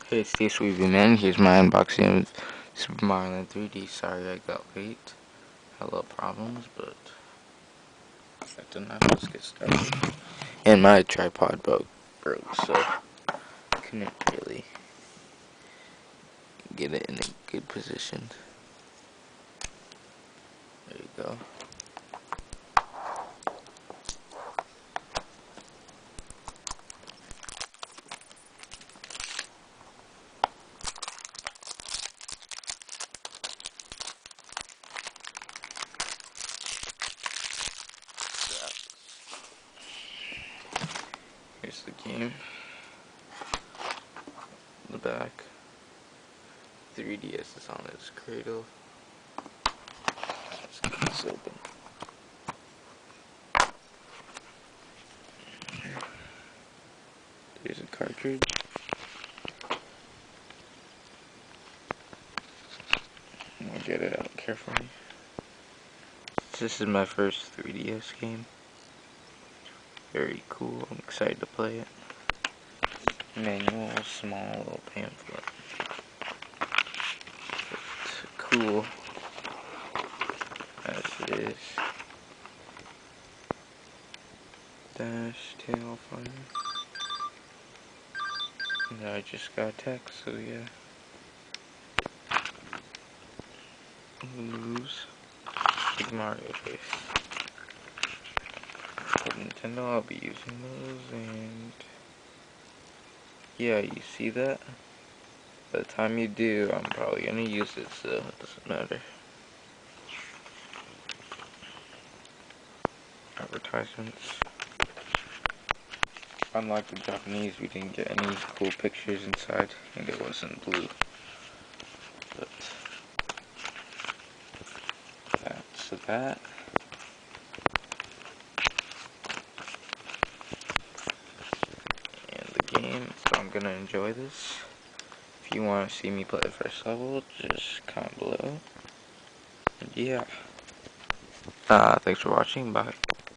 Hey, it's the Sweepy Man. Here's my unboxing of Super Mario Land 3D. Sorry I got late. Had a little problems, but after that, let's get started. And my tripod broke, so I couldn't really get it in a good position. There you go. Here's the game. The back. 3DS is on its cradle. Let's get this open. There's a cartridge. I'll get it out carefully. This is my first 3DS game. Very cool. I'm excited to play it. Manual, small little pamphlet. It's cool as it is. Dash tail fire. And I just got text, so yeah. Lose. Big Mario face. For Nintendo, I'll be using those, and yeah, you see that? By the time you do, I'm probably gonna use it, so it doesn't matter. Advertisements. Unlike the Japanese, we didn't get any cool pictures inside, and it wasn't blue. But that's that. And the game, so I'm gonna enjoy this. If you want to see me play the first level, just comment below. And yeah. Thanks for watching. Bye.